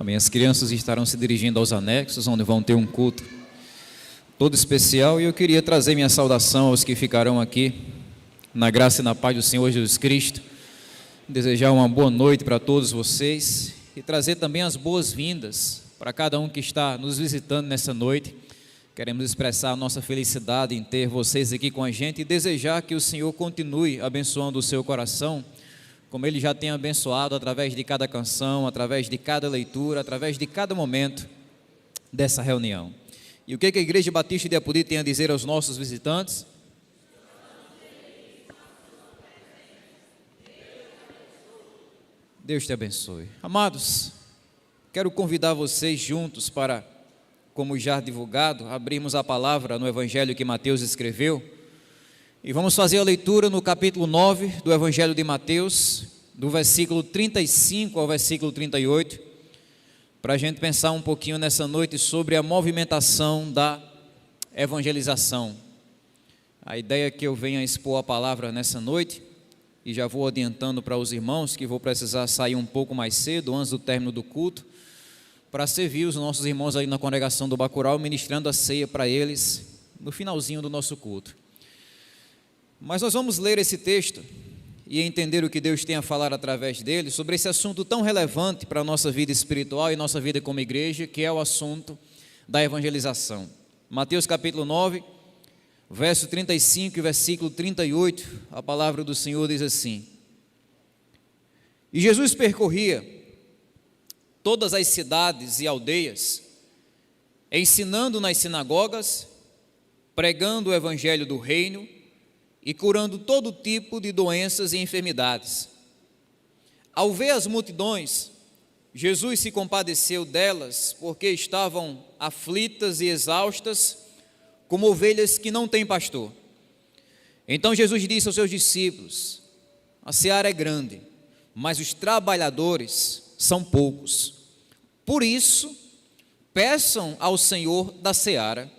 Amém. As crianças estarão se dirigindo aos anexos, onde vão ter um culto todo especial, e eu queria trazer minha saudação aos que ficarão aqui, na graça e na paz do Senhor Jesus Cristo, desejar uma boa noite para todos vocês e trazer também as boas-vindas para cada um que está nos visitando nessa noite. Queremos expressar a nossa felicidade em ter vocês aqui com a gente e desejar que o Senhor continue abençoando o seu coração, como Ele já tem abençoado através de cada canção, através de cada leitura, através de cada momento dessa reunião. E o que a Igreja Batista de Apodi tem a dizer aos nossos visitantes? Deus te abençoe. Amados, quero convidar vocês juntos para, como já divulgado, abrirmos a palavra no Evangelho que Mateus escreveu, e vamos fazer a leitura no capítulo 9 do Evangelho de Mateus, do versículo 35 ao versículo 38, para a gente pensar um pouquinho nessa noite sobre a movimentação da evangelização. A ideia é que eu venha expor a palavra nessa noite, e já vou adiantando para os irmãos que vou precisar sair um pouco mais cedo, antes do término do culto, para servir os nossos irmãos aí na congregação do Bacurau, ministrando a ceia para eles no finalzinho do nosso culto. Mas nós vamos ler esse texto e entender o que Deus tem a falar através dele sobre esse assunto tão relevante para a nossa vida espiritual e nossa vida como igreja, que é o assunto da evangelização. Mateus capítulo 9, verso 35 e versículo 38, a palavra do Senhor diz assim: E Jesus percorria todas as cidades e aldeias, ensinando nas sinagogas, pregando o evangelho do reino e curando todo tipo de doenças e enfermidades. Ao ver as multidões, Jesus se compadeceu delas, porque estavam aflitas e exaustas, como ovelhas que não têm pastor. Então Jesus disse aos seus discípulos: A seara é grande, mas os trabalhadores são poucos. Por isso, peçam ao Senhor da seara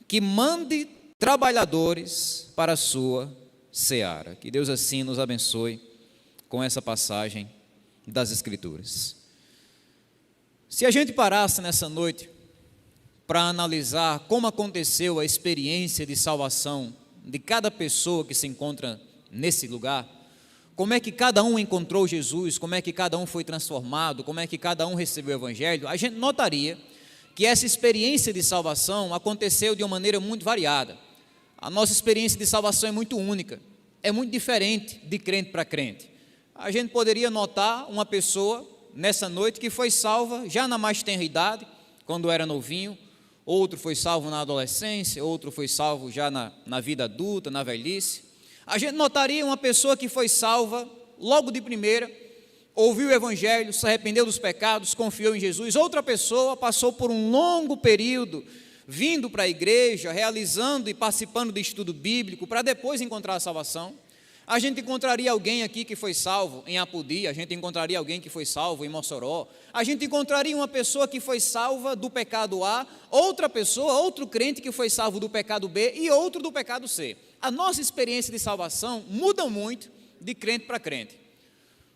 que mande trabalhadores para a sua seara. Que Deus assim nos abençoe com essa passagem das Escrituras. Se a gente parasse nessa noite para analisar como aconteceu a experiência de salvação de cada pessoa que se encontra nesse lugar, como é que cada um encontrou Jesus, como é que cada um foi transformado, como é que cada um recebeu o Evangelho, a gente notaria que essa experiência de salvação aconteceu de uma maneira muito variada. A nossa experiência de salvação é muito única, é muito diferente de crente para crente. A gente poderia notar uma pessoa nessa noite que foi salva já na mais tenra idade, quando era novinho, outro foi salvo na adolescência, outro foi salvo já na vida adulta, na velhice. A gente notaria uma pessoa que foi salva logo de primeira, ouviu o Evangelho, se arrependeu dos pecados, confiou em Jesus. Outra pessoa passou por um longo período vindo para a igreja, realizando e participando de estudo bíblico, para depois encontrar a salvação. A gente encontraria alguém aqui que foi salvo em Apodi, a gente encontraria alguém que foi salvo em Mossoró, a gente encontraria uma pessoa que foi salva do pecado A, outra pessoa, outro crente que foi salvo do pecado B e outro do pecado C. A nossa experiência de salvação muda muito de crente para crente.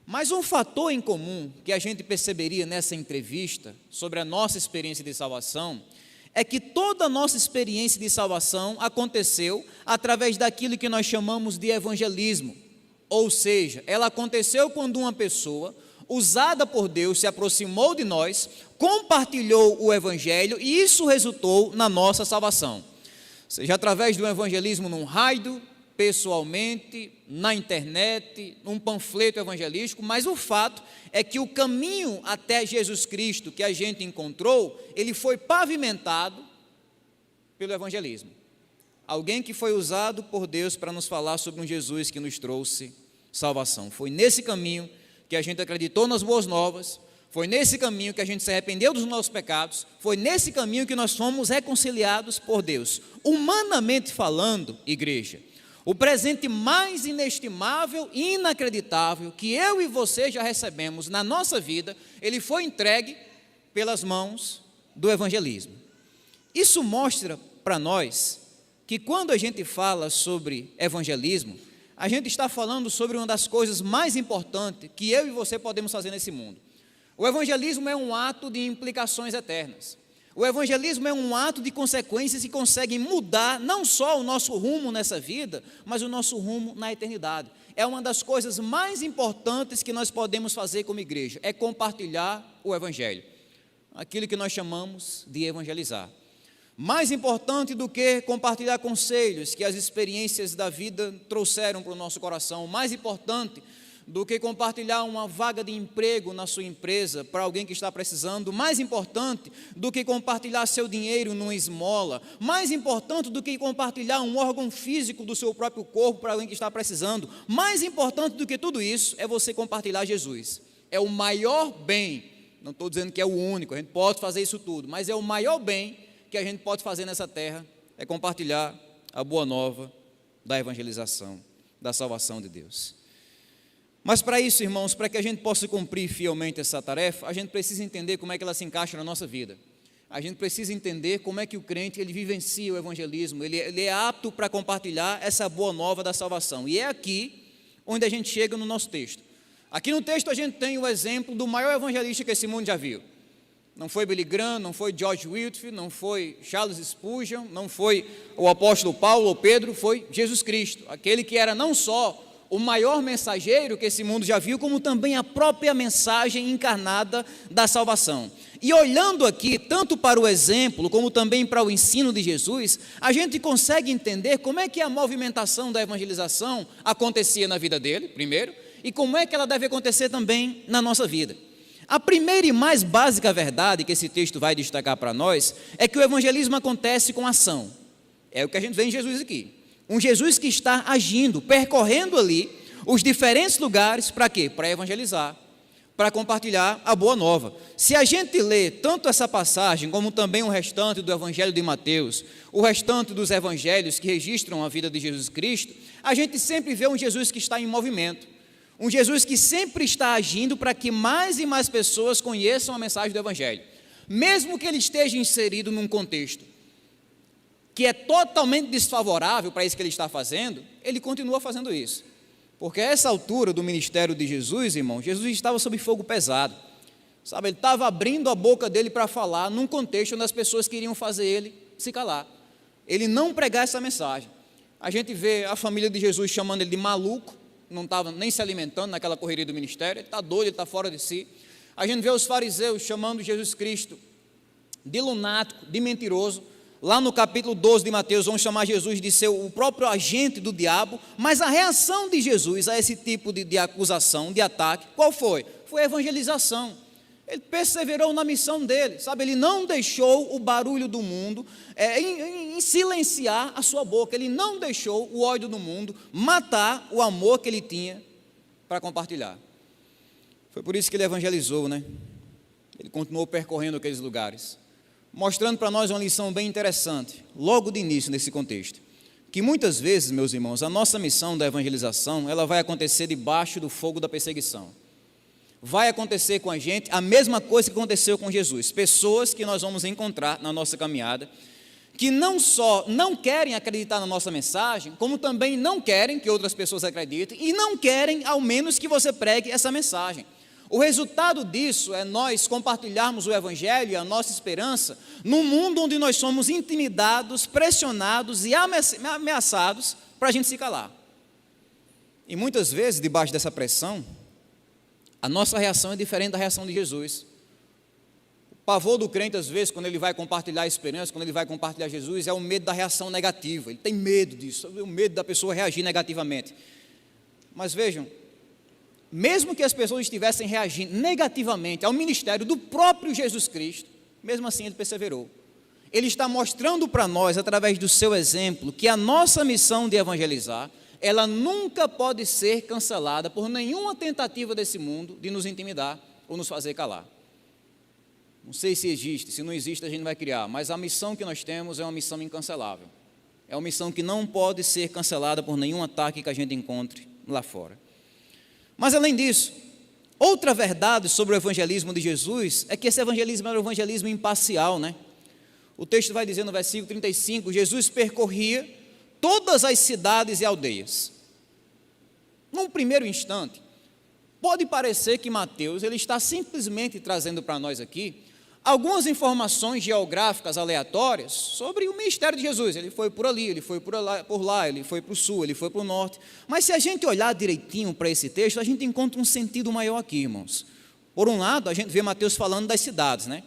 Mas um fator em comum que a gente perceberia nessa entrevista sobre a nossa experiência de salvação é que toda a nossa experiência de salvação aconteceu através daquilo que nós chamamos de evangelismo. Ou seja, ela aconteceu quando uma pessoa, usada por Deus, se aproximou de nós, compartilhou o Evangelho e isso resultou na nossa salvação. Seja através do evangelismo num raio, pessoalmente, na internet, num panfleto evangelístico, mas o fato é que o caminho até Jesus Cristo que a gente encontrou, ele foi pavimentado pelo evangelismo. Alguém que foi usado por Deus para nos falar sobre um Jesus que nos trouxe salvação. Foi nesse caminho que a gente acreditou nas boas novas, foi nesse caminho que a gente se arrependeu dos nossos pecados, foi nesse caminho que nós fomos reconciliados por Deus. Humanamente falando, igreja, o presente mais inestimável e inacreditável que eu e você já recebemos na nossa vida, ele foi entregue pelas mãos do evangelismo. Isso mostra para nós que quando a gente fala sobre evangelismo, a gente está falando sobre uma das coisas mais importantes que eu e você podemos fazer nesse mundo. O evangelismo é um ato de implicações eternas. O evangelismo é um ato de consequências que conseguem mudar não só o nosso rumo nessa vida, mas o nosso rumo na eternidade. É uma das coisas mais importantes que nós podemos fazer como igreja, é compartilhar o evangelho, aquilo que nós chamamos de evangelizar. Mais importante do que compartilhar conselhos que as experiências da vida trouxeram para o nosso coração, mais importante do que compartilhar uma vaga de emprego na sua empresa para alguém que está precisando, mais importante do que compartilhar seu dinheiro numa esmola, mais importante do que compartilhar um órgão físico do seu próprio corpo para alguém que está precisando, mais importante do que tudo isso é você compartilhar Jesus. É o maior bem, não estou dizendo que é o único, a gente pode fazer isso tudo, mas é o maior bem que a gente pode fazer nessa terra, é compartilhar a boa nova da evangelização, da salvação de Deus. Mas para isso, irmãos, para que a gente possa cumprir fielmente essa tarefa, a gente precisa entender como é que ela se encaixa na nossa vida. A gente precisa entender como é que o crente, ele vivencia o evangelismo, ele é apto para compartilhar essa boa nova da salvação. E é aqui onde a gente chega no nosso texto. Aqui no texto a gente tem o exemplo do maior evangelista que esse mundo já viu. Não foi Billy Graham, não foi George Whitefield, não foi Charles Spurgeon, não foi o apóstolo Paulo ou Pedro, foi Jesus Cristo, aquele que era não só o maior mensageiro que esse mundo já viu, como também a própria mensagem encarnada da salvação. E olhando aqui, tanto para o exemplo, como também para o ensino de Jesus, a gente consegue entender como é que a movimentação da evangelização acontecia na vida dele, primeiro, e como é que ela deve acontecer também na nossa vida. A primeira e mais básica verdade que esse texto vai destacar para nós é que o evangelismo acontece com ação. É o que a gente vê em Jesus aqui. Um Jesus que está agindo, percorrendo ali os diferentes lugares, para quê? Para evangelizar, para compartilhar a boa nova. Se a gente lê tanto essa passagem, como também o restante do Evangelho de Mateus, o restante dos evangelhos que registram a vida de Jesus Cristo, a gente sempre vê um Jesus que está em movimento. Um Jesus que sempre está agindo para que mais e mais pessoas conheçam a mensagem do Evangelho, mesmo que ele esteja inserido num contexto que é totalmente desfavorável para isso que ele está fazendo, ele continua fazendo isso, porque a essa altura do ministério de Jesus, irmão, Jesus estava sob fogo pesado, sabe, ele estava abrindo a boca dele para falar num contexto onde as pessoas queriam fazer ele se calar, ele não pregar essa mensagem. A gente vê a família de Jesus chamando ele de maluco, não estava nem se alimentando naquela correria do ministério, ele está doido, ele está fora de si. A gente vê os fariseus chamando Jesus Cristo de lunático, de mentiroso. Lá no capítulo 12 de Mateus vão chamar Jesus de ser o próprio agente do diabo, mas a reação de Jesus a esse tipo de acusação, de ataque, qual foi? Foi a evangelização. Ele perseverou na missão dele, sabe, ele não deixou o barulho do mundo em silenciar a sua boca, ele não deixou o ódio do mundo matar o amor que ele tinha para compartilhar. Foi por isso que ele evangelizou, né? Ele continuou percorrendo aqueles lugares, mostrando para nós uma lição bem interessante, logo de início nesse contexto, que muitas vezes, meus irmãos, a nossa missão da evangelização, ela vai acontecer debaixo do fogo da perseguição. Vai acontecer com a gente a mesma coisa que aconteceu com Jesus, pessoas que nós vamos encontrar na nossa caminhada, que não só não querem acreditar na nossa mensagem, como também não querem que outras pessoas acreditem, e não querem ao menos que você pregue essa mensagem. O resultado disso é nós compartilharmos o Evangelho e a nossa esperança num mundo onde nós somos intimidados, pressionados e ameaçados para a gente se calar. E muitas vezes, debaixo dessa pressão, a nossa reação é diferente da reação de Jesus. O pavor do crente, às vezes, quando ele vai compartilhar a esperança, quando ele vai compartilhar Jesus, é o medo da reação negativa. Ele tem medo disso, o medo da pessoa reagir negativamente. Mas vejam, mesmo que as pessoas estivessem reagindo negativamente ao ministério do próprio Jesus Cristo, mesmo assim ele perseverou. Ele está mostrando para nós, através do seu exemplo, que a nossa missão de evangelizar, ela nunca pode ser cancelada por nenhuma tentativa desse mundo de nos intimidar ou nos fazer calar. Não sei se existe, se não existe a gente vai criar, mas a missão que nós temos é uma missão incancelável. É uma missão que não pode ser cancelada por nenhum ataque que a gente encontre lá fora. Mas além disso, outra verdade sobre o evangelismo de Jesus é que esse evangelismo era um evangelismo imparcial, né? O texto vai dizer no versículo 35, Jesus percorria todas as cidades e aldeias. Num primeiro instante, Pode parecer que Mateus ele está simplesmente trazendo para nós aqui algumas informações geográficas aleatórias sobre o ministério de Jesus. Ele foi por ali, ele foi por lá, ele foi para o sul, ele foi para o norte. Mas se a gente olhar direitinho para esse texto, a gente encontra um sentido maior aqui, irmãos. Por um lado, a gente vê Mateus falando das cidades, né?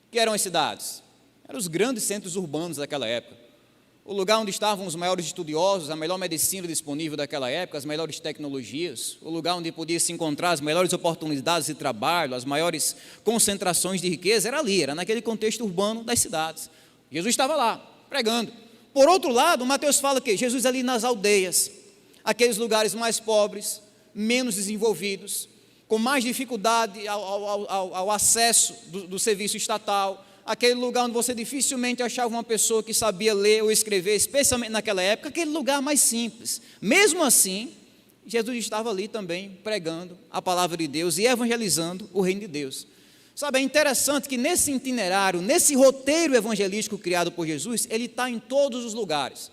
Que eram as cidades? Eram os grandes centros urbanos daquela época. O lugar onde estavam os maiores estudiosos, a melhor medicina disponível daquela época, as melhores tecnologias, o lugar onde podia se encontrar as melhores oportunidades de trabalho, as maiores concentrações de riqueza, era ali, era naquele contexto urbano das cidades. Jesus estava lá, pregando. Por outro lado, Mateus fala que Jesus ali nas aldeias, aqueles lugares mais pobres, menos desenvolvidos, com mais dificuldade ao acesso do serviço estatal, aquele lugar onde você dificilmente achava uma pessoa que sabia ler ou escrever, especialmente naquela época, aquele lugar mais simples. Mesmo assim, Jesus estava ali também pregando a palavra de Deus e evangelizando o reino de Deus. Sabe, é interessante que nesse itinerário, nesse roteiro evangelístico criado por Jesus, ele está em todos os lugares.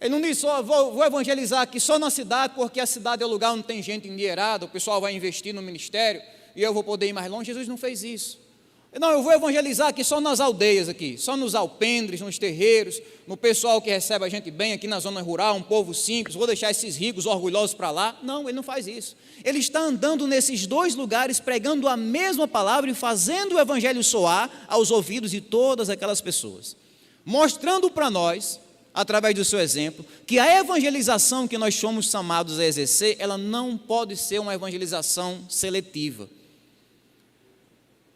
Ele não diz só, vou evangelizar aqui só na cidade, porque a cidade é o lugar onde tem gente endinheirada, o pessoal vai investir no ministério e eu vou poder ir mais longe. Jesus não fez isso. Não, eu vou evangelizar aqui só nas aldeias aqui, só nos alpendres, nos terreiros, no pessoal que recebe a gente bem aqui na zona rural, um povo simples, vou deixar esses ricos orgulhosos para lá. Não, ele não faz isso. Ele está andando nesses dois lugares, pregando a mesma palavra e fazendo o evangelho soar aos ouvidos de todas aquelas pessoas, mostrando para nós, através do seu exemplo, que a evangelização que nós somos chamados a exercer, ela não pode ser uma evangelização seletiva.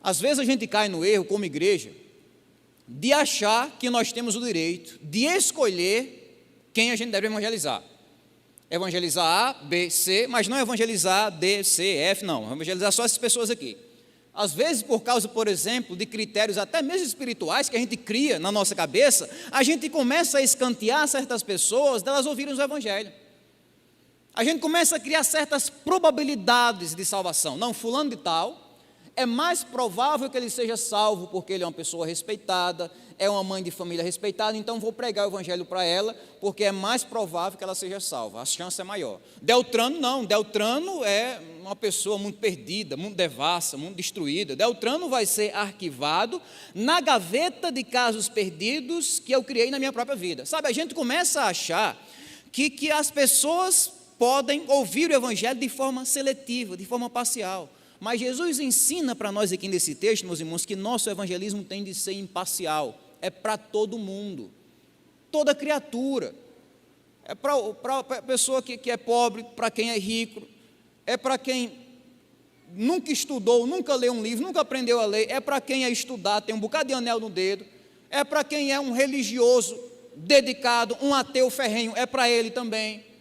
Às vezes a gente cai no erro, como igreja, de achar que nós temos o direito de escolher quem a gente deve evangelizar. Evangelizar A, B, C, mas não evangelizar D, C, F, não. Evangelizar só essas pessoas aqui. Às vezes, por causa, por exemplo, de critérios até mesmo espirituais que a gente cria na nossa cabeça, a gente começa a escantear certas pessoas delas ouvirem o evangelho. A gente começa a criar certas probabilidades de salvação. Não, fulano de tal, é mais provável que ele seja salvo porque ele é uma pessoa respeitada, é uma mãe de família respeitada, então vou pregar o evangelho para ela, porque é mais provável que ela seja salva, a chance é maior. Deltrano não, Deltrano é uma pessoa muito perdida, muito devassa, muito destruída. Deltrano vai ser arquivado na gaveta de casos perdidos que eu criei na minha própria vida. Sabe, a gente começa a achar que as pessoas podem ouvir o evangelho de forma seletiva, de forma parcial. Mas Jesus ensina para nós aqui nesse texto, meus irmãos, que nosso evangelismo tem de ser imparcial, é para todo mundo, toda criatura, é para a pessoa que é pobre, para quem é rico, é para quem nunca estudou, nunca leu um livro, nunca aprendeu a ler, é para quem é estudar, tem um bocado de anel no dedo, é para quem é um religioso dedicado, um ateu ferrenho, é para ele também.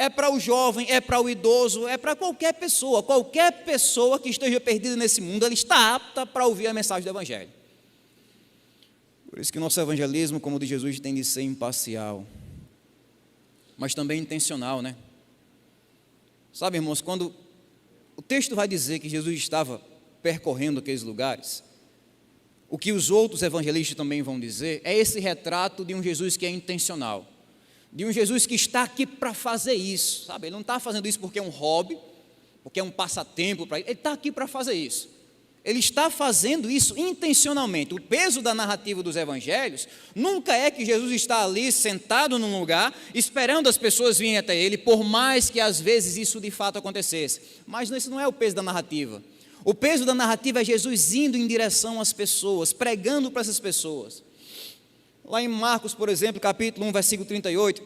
É para o jovem, é para o idoso, é para qualquer pessoa que esteja perdida nesse mundo, ela está apta para ouvir a mensagem do evangelho. Por isso que nosso evangelismo, como o de Jesus, tem de ser imparcial, mas também intencional, né? Sabe, irmãos, quando o texto vai dizer que Jesus estava percorrendo aqueles lugares, o que os outros evangelistas também vão dizer é esse retrato de um Jesus que é intencional, de um Jesus que está aqui para fazer isso, sabe? Ele não está fazendo isso porque é um hobby, porque é um passatempo, ele está aqui para fazer isso. Ele está fazendo isso intencionalmente. O peso da narrativa dos evangelhos nunca é que Jesus está ali sentado num lugar, esperando as pessoas virem até ele, por mais que às vezes isso de fato acontecesse. Mas esse não é o peso da narrativa. O peso da narrativa é Jesus indo em direção às pessoas, pregando para essas pessoas. Lá em Marcos, por exemplo, capítulo 1, versículo 38,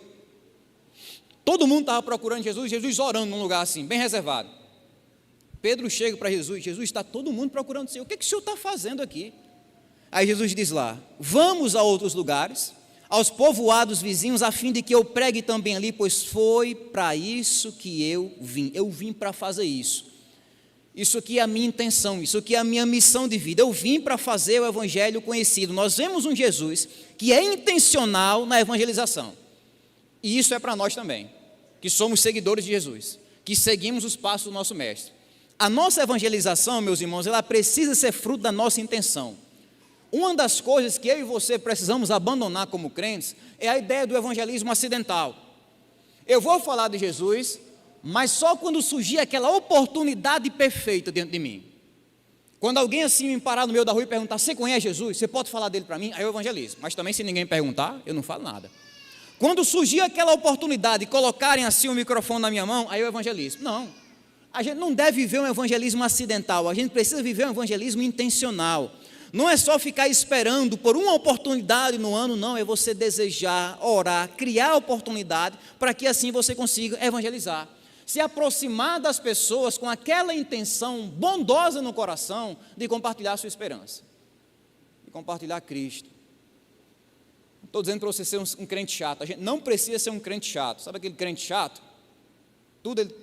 todo mundo estava procurando Jesus orando num lugar assim, bem reservado. Pedro chega para Jesus, está todo mundo procurando o Senhor, o que o Senhor está fazendo aqui? Aí Jesus diz lá, vamos a outros lugares, aos povoados vizinhos, a fim de que eu pregue também ali, pois foi para isso que eu vim para fazer isso. Isso aqui é a minha intenção, isso aqui é a minha missão de vida. Eu vim para fazer o evangelho conhecido. Nós vemos um Jesus que é intencional na evangelização. E isso é para nós também, que somos seguidores de Jesus, que seguimos os passos do nosso mestre. A nossa evangelização, meus irmãos, ela precisa ser fruto da nossa intenção. Uma das coisas que eu e você precisamos abandonar como crentes é a ideia do evangelismo acidental. Eu vou falar de Jesus, mas só quando surgir aquela oportunidade perfeita dentro de mim. Quando alguém assim me parar no meio da rua e perguntar: você conhece Jesus? Você pode falar dele para mim? Aí eu evangelizo. Mas também, se ninguém perguntar, eu não falo nada. Quando surgir aquela oportunidade e colocarem assim o microfone na minha mão, aí eu evangelizo. Não, a gente não deve viver um evangelismo acidental, a gente precisa viver um evangelismo intencional. Não é só ficar esperando por uma oportunidade no ano, não, é você desejar, orar, criar oportunidade para que assim você consiga evangelizar. Se aproximar das pessoas com aquela intenção bondosa no coração de compartilhar a sua esperança, de compartilhar Cristo. Não estou dizendo para você ser um crente chato, a gente não precisa ser um crente chato. Sabe aquele crente chato? Ele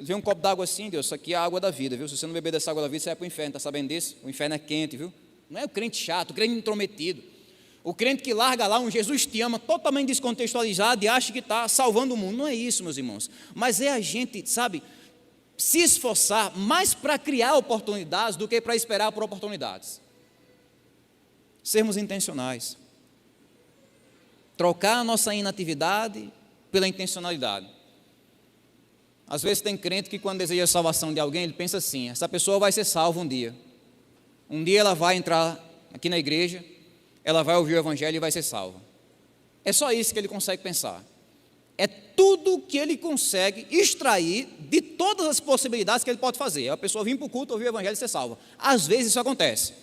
vê um copo d'água assim: Deus, isso aqui é a água da vida, viu? Se você não beber dessa água da vida, você vai para o inferno, está sabendo disso? O inferno é quente, viu? Não é o crente chato, o crente intrometido, o crente que larga lá um Jesus te ama totalmente descontextualizado e acha que está salvando o mundo. Não é isso, meus irmãos, mas é a gente, sabe, se esforçar mais para criar oportunidades do que para esperar por oportunidades. Sermos intencionais, trocar a nossa inatividade pela intencionalidade. Às vezes tem crente que quando deseja a salvação de alguém, ele pensa assim: essa pessoa vai ser salva um dia ela vai entrar aqui na igreja, ela vai ouvir o evangelho e vai ser salva. É só isso que ele consegue pensar. É tudo que ele consegue extrair de todas as possibilidades que ele pode fazer. A pessoa vir para o culto, ouvir o evangelho e ser salva. Às vezes isso acontece,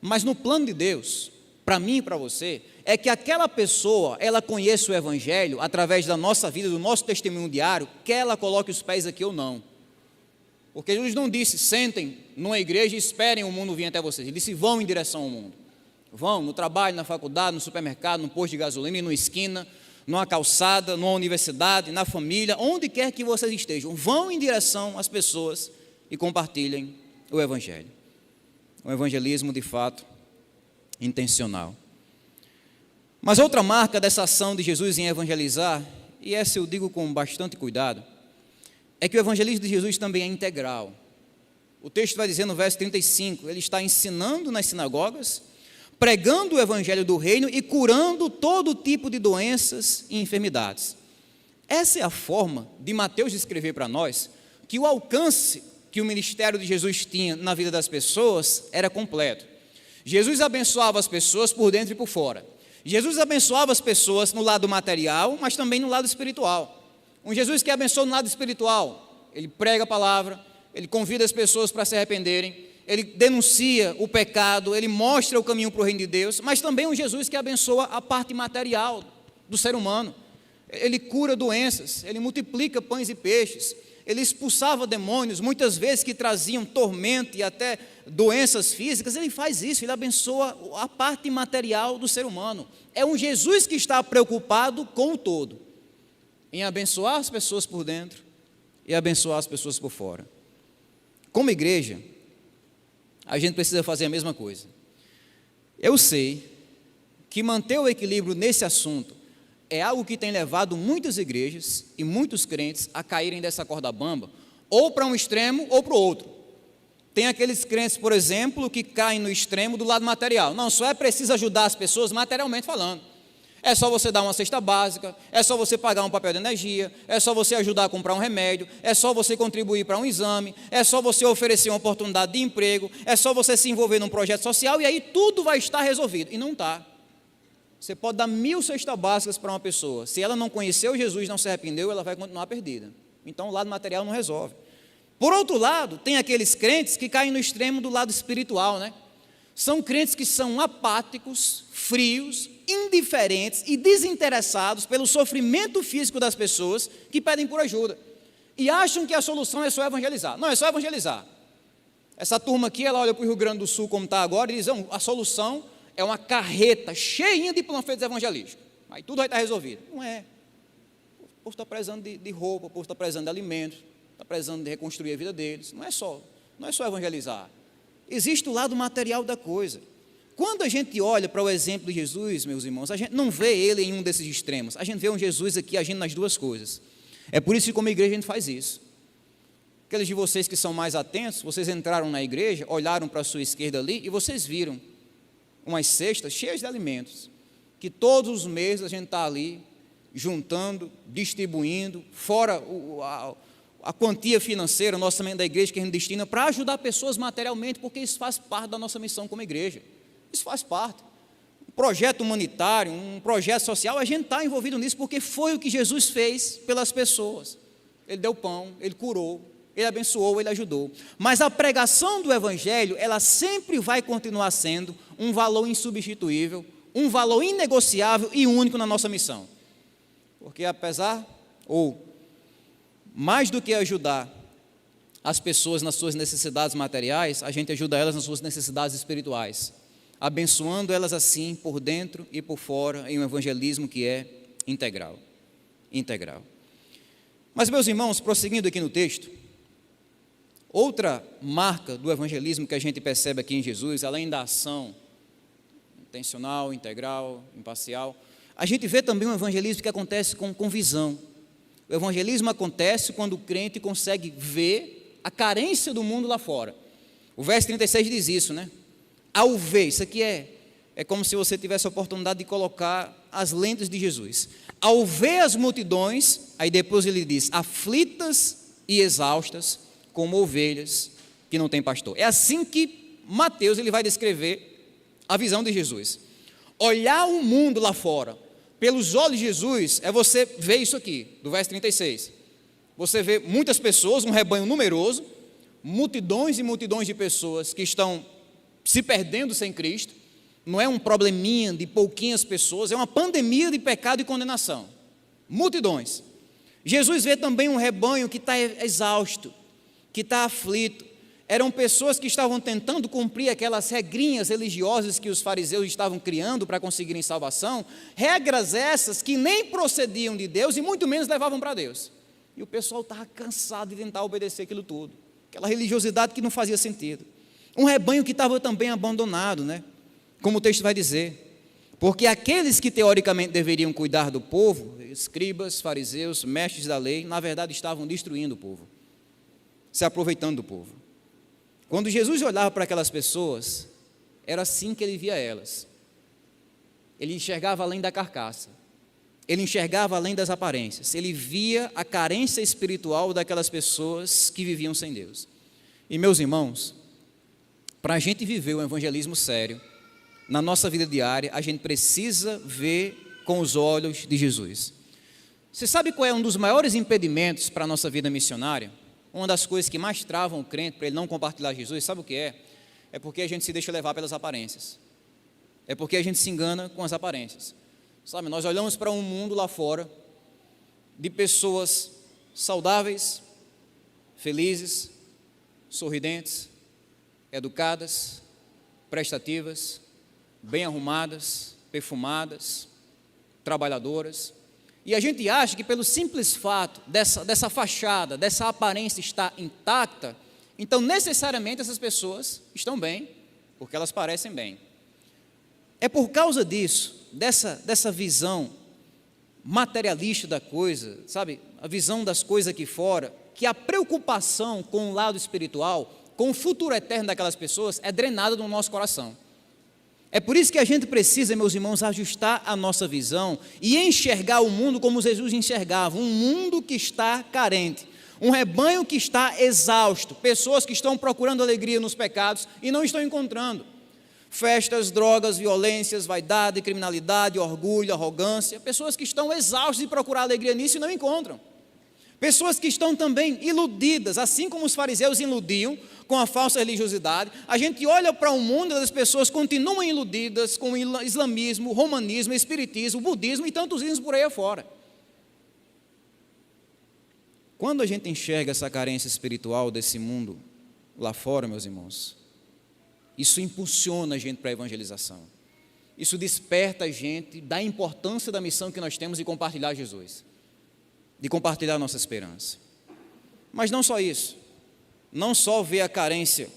mas no plano de Deus, para mim e para você, é que aquela pessoa, ela conheça o evangelho através da nossa vida, do nosso testemunho diário, quer ela coloque os pés aqui ou não. Porque Jesus não disse: sentem numa igreja e esperem o mundo vir até vocês. Ele disse: vão em direção ao mundo. Vão no trabalho, na faculdade, no supermercado, no posto de gasolina, numa esquina, numa calçada, numa universidade, na família, onde quer que vocês estejam. Vão em direção às pessoas e compartilhem o evangelho. Um evangelismo de fato intencional. Mas outra marca dessa ação de Jesus em evangelizar, e essa eu digo com bastante cuidado, é que o evangelismo de Jesus também é integral. O texto vai dizer no verso 35, ele está ensinando nas sinagogas, pregando o evangelho do reino e curando todo tipo de doenças e enfermidades. Essa é a forma de Mateus descrever para nós que o alcance que o ministério de Jesus tinha na vida das pessoas era completo. Jesus abençoava as pessoas por dentro e por fora. Jesus abençoava as pessoas no lado material, mas também no lado espiritual. Um Jesus que abençoa no lado espiritual, ele prega a palavra, ele convida as pessoas para se arrependerem, ele denuncia o pecado, ele mostra o caminho para o reino de Deus, mas também um Jesus que abençoa a parte material do ser humano. Ele cura doenças, ele multiplica pães e peixes, ele expulsava demônios, muitas vezes que traziam tormento e até doenças físicas. Ele faz isso, ele abençoa a parte material do ser humano. É um Jesus que está preocupado com o todo, em abençoar as pessoas por dentro e abençoar as pessoas por fora. Como igreja, a gente precisa fazer a mesma coisa. Eu sei que manter o equilíbrio nesse assunto é algo que tem levado muitas igrejas e muitos crentes a caírem dessa corda bamba, ou para um extremo ou para o outro. Tem aqueles crentes, por exemplo, que caem no extremo do lado material. Não, só é preciso ajudar as pessoas materialmente falando. É só você dar uma cesta básica, é só você pagar um papel de energia, é só você ajudar a comprar um remédio, é só você contribuir para um exame, é só você oferecer uma oportunidade de emprego, é só você se envolver num projeto social e aí tudo vai estar resolvido. E não está. Você pode dar 1000 cestas básicas para uma pessoa, se ela não conheceu Jesus, não se arrependeu, ela vai continuar perdida. Então o lado material não resolve. Por outro lado, tem aqueles crentes que caem no extremo do lado espiritual, né? São crentes que são apáticos, frios, indiferentes e desinteressados pelo sofrimento físico das pessoas que pedem por ajuda e acham que a solução é só evangelizar. Não, é só evangelizar. Essa turma aqui, ela olha para o Rio Grande do Sul como está agora e diz: a solução é uma carreta cheia de panfletos evangelísticos, aí tudo vai estar resolvido. Não é. O povo está precisando de roupa, o povo está precisando de alimentos, está precisando de reconstruir a vida deles. Não é só evangelizar. Existe o lado material da coisa. Quando a gente olha para o exemplo de Jesus, meus irmãos, a gente não vê ele em um desses extremos, a gente vê um Jesus aqui agindo nas duas coisas. É por isso que como igreja a gente faz isso. Aqueles de vocês que são mais atentos, vocês entraram na igreja, olharam para a sua esquerda ali e vocês viram umas cestas cheias de alimentos, que todos os meses a gente está ali juntando, distribuindo, fora a quantia financeira, o orçamento da igreja que a gente destina para ajudar pessoas materialmente, porque isso faz parte da nossa missão como igreja. Isso faz parte. Um projeto humanitário, um projeto social, a gente está envolvido nisso porque foi o que Jesus fez pelas pessoas. Ele deu pão, ele curou, ele abençoou, ele ajudou. Mas a pregação do Evangelho, ela sempre vai continuar sendo um valor insubstituível, um valor inegociável e único na nossa missão. Porque apesar, ou mais do que ajudar as pessoas nas suas necessidades materiais, a gente ajuda elas nas suas necessidades espirituais, abençoando elas assim por dentro e por fora, em um evangelismo que é integral. Integral. Mas, meus irmãos, prosseguindo aqui no texto, outra marca do evangelismo que a gente percebe aqui em Jesus, além da ação intencional, integral, imparcial, a gente vê também um evangelismo que acontece com visão. O evangelismo acontece quando o crente consegue ver a carência do mundo lá fora. O verso 36 diz isso, né? Ao ver, isso aqui é como se você tivesse a oportunidade de colocar as lentes de Jesus. Ao ver as multidões, aí depois ele diz, aflitas e exaustas, como ovelhas que não têm pastor. É assim que Mateus ele vai descrever a visão de Jesus. Olhar o mundo lá fora, pelos olhos de Jesus, é você ver isso aqui, do verso 36. Você vê muitas pessoas, um rebanho numeroso, multidões e multidões de pessoas que estão se perdendo sem Cristo. Não é um probleminha de pouquinhas pessoas, é uma pandemia de pecado e condenação. Multidões. Jesus vê também um rebanho que está exausto, que está aflito. Eram pessoas que estavam tentando cumprir aquelas regrinhas religiosas que os fariseus estavam criando para conseguirem salvação, regras essas que nem procediam de Deus e muito menos levavam para Deus. E o pessoal estava cansado de tentar obedecer aquilo tudo, aquela religiosidade que não fazia sentido. Um rebanho que estava também abandonado, né? Como o texto vai dizer, porque aqueles que teoricamente deveriam cuidar do povo, escribas, fariseus, mestres da lei, na verdade estavam destruindo o povo, se aproveitando do povo. Quando Jesus olhava para aquelas pessoas, era assim que ele via elas. Ele enxergava além da carcaça, ele enxergava além das aparências, ele via a carência espiritual daquelas pessoas que viviam sem Deus. E meus irmãos, para a gente viver o evangelismo sério, na nossa vida diária, a gente precisa ver com os olhos de Jesus. Você sabe qual é um dos maiores impedimentos para a nossa vida missionária? Uma das coisas que mais travam o crente para ele não compartilhar Jesus, sabe o que é? É porque a gente se deixa levar pelas aparências. É porque a gente se engana com as aparências. Sabe, nós olhamos para um mundo lá fora de pessoas saudáveis, felizes, sorridentes, educadas, prestativas, bem arrumadas, perfumadas, trabalhadoras, e a gente acha que pelo simples fato dessa fachada, dessa aparência estar intacta, então necessariamente essas pessoas estão bem, porque elas parecem bem. É por causa disso, dessa visão materialista da coisa, sabe, a visão das coisas aqui fora, que a preocupação com o lado espiritual, com o futuro eterno daquelas pessoas, é drenada do nosso coração. É por isso que a gente precisa, meus irmãos, ajustar a nossa visão e enxergar o mundo como Jesus enxergava, um mundo que está carente, um rebanho que está exausto, pessoas que estão procurando alegria nos pecados e não estão encontrando. Festas, drogas, violências, vaidade, criminalidade, orgulho, arrogância, pessoas que estão exaustas de procurar alegria nisso e não encontram. Pessoas que estão também iludidas, assim como os fariseus iludiam com a falsa religiosidade. A gente olha para o mundo e as pessoas continuam iludidas com o islamismo, o romanismo, o espiritismo, o budismo e tantos ismos por aí afora. Quando a gente enxerga essa carência espiritual desse mundo lá fora, meus irmãos, isso impulsiona a gente para a evangelização. Isso desperta a gente da importância da missão que nós temos de compartilhar Jesus, de compartilhar a nossa esperança. Mas não só isso, não só ver a carência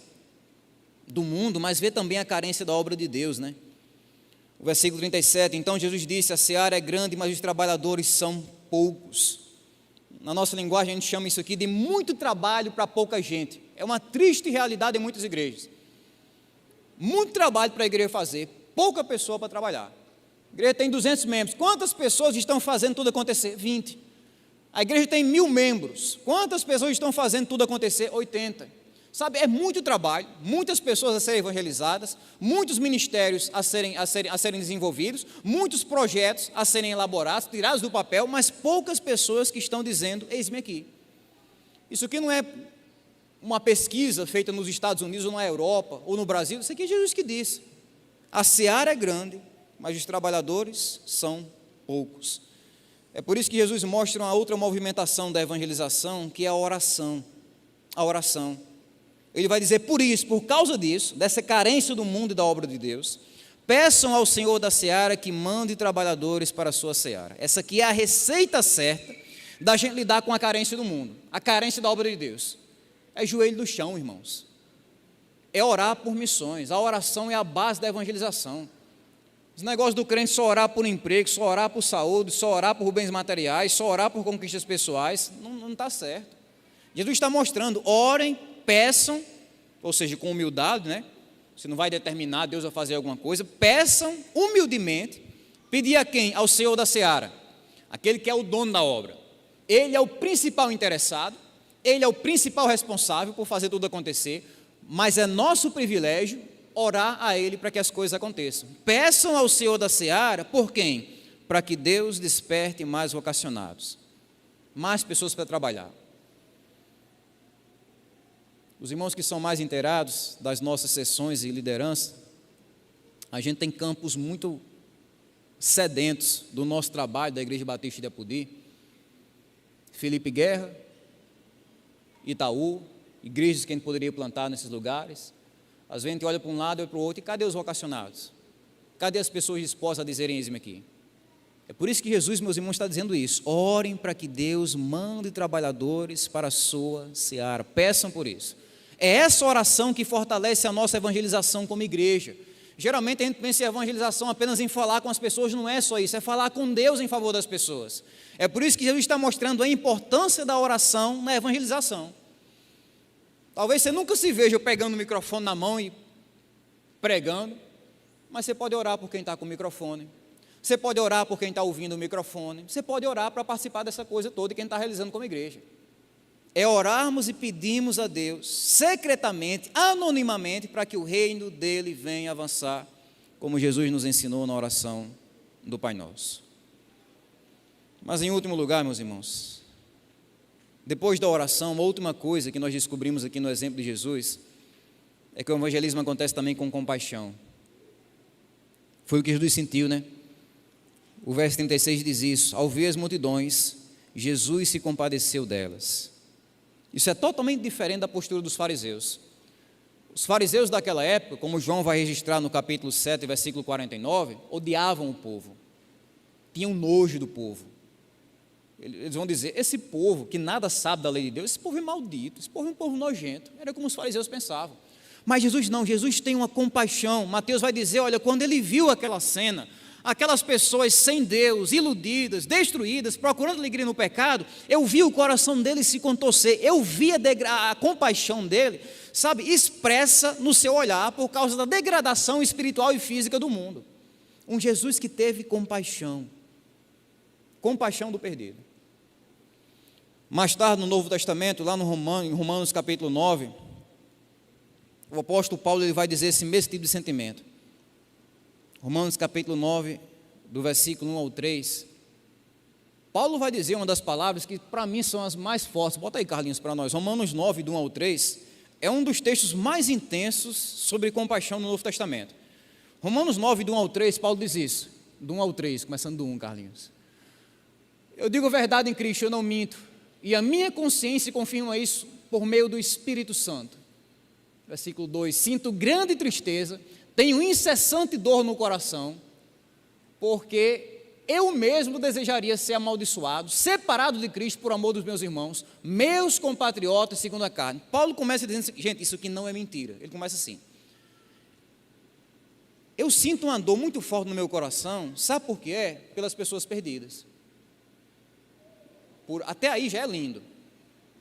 do mundo, mas ver também a carência da obra de Deus, né? O versículo 37, então Jesus disse, a seara é grande, mas os trabalhadores são poucos. Na nossa linguagem a gente chama isso aqui de muito trabalho para pouca gente. É uma triste realidade em muitas igrejas. Muito trabalho para a igreja fazer, pouca pessoa para trabalhar. A igreja tem 200 membros. Quantas pessoas estão fazendo tudo acontecer? 20. A igreja tem 1000 membros. Quantas pessoas estão fazendo tudo acontecer? 80. Sabe, é muito trabalho, muitas pessoas a serem evangelizadas, muitos ministérios a serem desenvolvidos, muitos projetos a serem elaborados, tirados do papel, mas poucas pessoas que estão dizendo, eis-me aqui. Isso aqui não é uma pesquisa feita nos Estados Unidos ou na Europa ou no Brasil, isso aqui é Jesus que disse. A seara é grande, mas os trabalhadores são poucos. É por isso que Jesus mostra uma outra movimentação da evangelização, que é a oração. A oração. Ele vai dizer, por isso, por causa disso, dessa carência do mundo e da obra de Deus, peçam ao Senhor da seara que mande trabalhadores para a sua seara. Essa aqui é a receita certa da gente lidar com a carência do mundo, a carência da obra de Deus. É joelho no chão, irmãos. É orar por missões. A oração é a base da evangelização. Os negócios do crente só orar por emprego, só orar por saúde, só orar por bens materiais, só orar por conquistas pessoais, não está certo. Jesus está mostrando, orem, peçam, ou seja, com humildade, né? Você não vai determinar Deus a fazer alguma coisa, peçam humildemente, pedir a quem? Ao Senhor da seara, aquele que é o dono da obra. Ele é o principal interessado, ele é o principal responsável por fazer tudo acontecer, mas é nosso privilégio orar a Ele para que as coisas aconteçam. Peçam ao Senhor da seara, por quem? Para que Deus desperte mais vocacionados, mais pessoas para trabalhar. Os irmãos que são mais inteirados das nossas sessões e liderança, a gente tem campos muito sedentos do nosso trabalho da Igreja Batista de Apodi, Felipe Guerra, Itaú, igrejas que a gente poderia plantar nesses lugares. Às vezes a gente olha para um lado e para o outro, e cadê os vocacionados? Cadê as pessoas dispostas a dizerem eis-me aqui? É por isso que Jesus, meus irmãos, está dizendo isso. Orem para que Deus mande trabalhadores para a sua seara. Peçam por isso. É essa oração que fortalece a nossa evangelização como igreja. Geralmente a gente pensa em evangelização apenas em falar com as pessoas, não é só isso, é falar com Deus em favor das pessoas. É por isso que Jesus está mostrando a importância da oração na evangelização. Talvez você nunca se veja pegando o microfone na mão e pregando, mas você pode orar por quem está com o microfone, você pode orar por quem está ouvindo o microfone, você pode orar para participar dessa coisa toda e quem está realizando como igreja. É orarmos e pedirmos a Deus, secretamente, anonimamente, para que o reino dele venha avançar, como Jesus nos ensinou na oração do Pai Nosso. Mas em último lugar, meus irmãos, depois da oração, uma última coisa que nós descobrimos aqui no exemplo de Jesus, é que o evangelismo acontece também com compaixão. Foi o que Jesus sentiu, né? O verso 36 diz isso, ao ver as multidões, Jesus se compadeceu delas. Isso é totalmente diferente da postura dos fariseus. Os fariseus daquela época, como João vai registrar no capítulo 7, versículo 49, odiavam o povo, tinham nojo do povo. Eles vão dizer, esse povo que nada sabe da lei de Deus, esse povo é maldito, esse povo é um povo nojento. Era como os fariseus pensavam. Mas Jesus não, Jesus tem uma compaixão. Mateus vai dizer, olha, quando ele viu aquela cena, aquelas pessoas sem Deus, iludidas, destruídas, procurando alegria no pecado, eu vi o coração dele se contorcer, eu vi a compaixão dele, sabe, expressa no seu olhar por causa da degradação espiritual e física do mundo. Um Jesus que teve compaixão do perdido. Mais tarde no Novo Testamento, lá no em Romanos capítulo 9, o apóstolo Paulo ele vai dizer esse mesmo tipo de sentimento. Romanos capítulo 9, do versículo 1 ao 3, Paulo vai dizer uma das palavras que para mim são as mais fortes. Bota aí, Carlinhos, para nós. Romanos 9, do 1 ao 3, é um dos textos mais intensos sobre compaixão no Novo Testamento. Romanos 9, do 1 ao 3, Paulo diz isso, do 1 ao 3, começando do 1, Carlinhos. Eu digo a verdade em Cristo, eu não minto, e a minha consciência confirma isso por meio do Espírito Santo. Versículo 2, sinto grande tristeza, tenho incessante dor no coração, porque eu mesmo desejaria ser amaldiçoado, separado de Cristo por amor dos meus irmãos, meus compatriotas segundo a carne. Paulo começa dizendo, gente, isso aqui não é mentira. Ele começa assim, eu sinto uma dor muito forte no meu coração, sabe por que é? Pelas pessoas perdidas. Até aí já é lindo,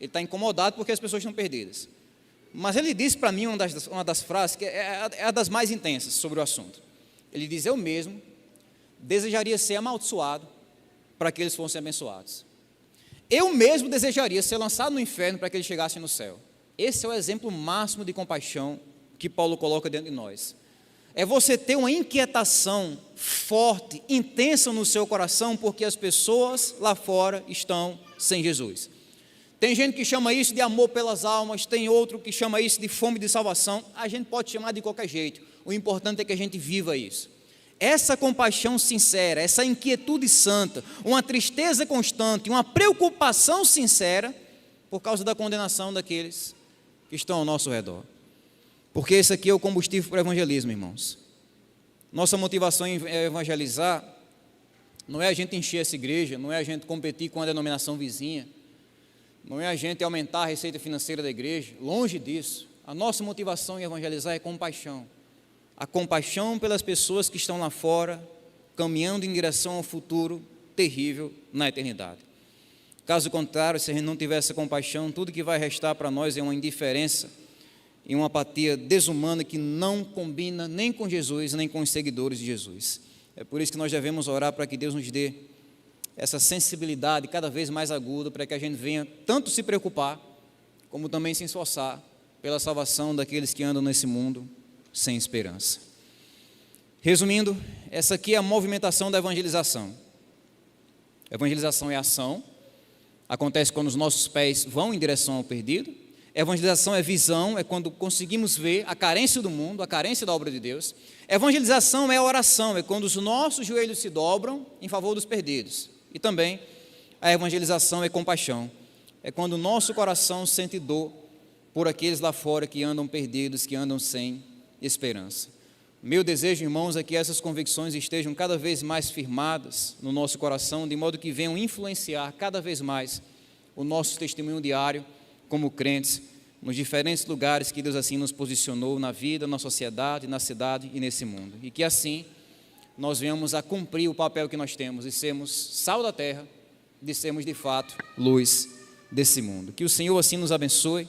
ele está incomodado porque as pessoas estão perdidas. Mas ele disse para mim uma das frases que é a das mais intensas sobre o assunto. Ele diz, eu mesmo desejaria ser amaldiçoado para que eles fossem abençoados. Eu mesmo desejaria ser lançado no inferno para que eles chegassem no céu. Esse é o exemplo máximo de compaixão que Paulo coloca dentro de nós. É você ter uma inquietação forte, intensa no seu coração, porque as pessoas lá fora estão sem Jesus. Tem gente que chama isso de amor pelas almas, tem outro que chama isso de fome de salvação. A gente pode chamar de qualquer jeito. O importante é que a gente viva isso. Essa compaixão sincera, essa inquietude santa, uma tristeza constante, uma preocupação sincera por causa da condenação daqueles que estão ao nosso redor. Porque esse aqui é o combustível para o evangelismo, irmãos. Nossa motivação em evangelizar não é a gente encher essa igreja, não é a gente competir com a denominação vizinha, não é a gente aumentar a receita financeira da igreja, longe disso. A nossa motivação em evangelizar é compaixão. A compaixão pelas pessoas que estão lá fora, caminhando em direção ao futuro terrível na eternidade. Caso contrário, se a gente não tiver essa compaixão, tudo que vai restar para nós é uma indiferença e uma apatia desumana que não combina nem com Jesus, nem com os seguidores de Jesus. É por isso que nós devemos orar para que Deus nos dê essa sensibilidade cada vez mais aguda, para que a gente venha tanto se preocupar, como também se esforçar pela salvação daqueles que andam nesse mundo sem esperança. Resumindo, essa aqui é a movimentação da evangelização. Evangelização é ação, acontece quando os nossos pés vão em direção ao perdido. Evangelização é visão, é quando conseguimos ver a carência do mundo, a carência da obra de Deus. Evangelização é oração, é quando os nossos joelhos se dobram em favor dos perdidos. E também a evangelização é compaixão, é quando o nosso coração sente dor por aqueles lá fora que andam perdidos, que andam sem esperança. Meu desejo, irmãos, é que essas convicções estejam cada vez mais firmadas no nosso coração, de modo que venham influenciar cada vez mais o nosso testemunho diário como crentes, nos diferentes lugares que Deus assim nos posicionou na vida, na sociedade, na cidade e nesse mundo. E que assim nós venhamos a cumprir o papel que nós temos, de sermos sal da terra, de sermos de fato luz desse mundo. Que o Senhor assim nos abençoe.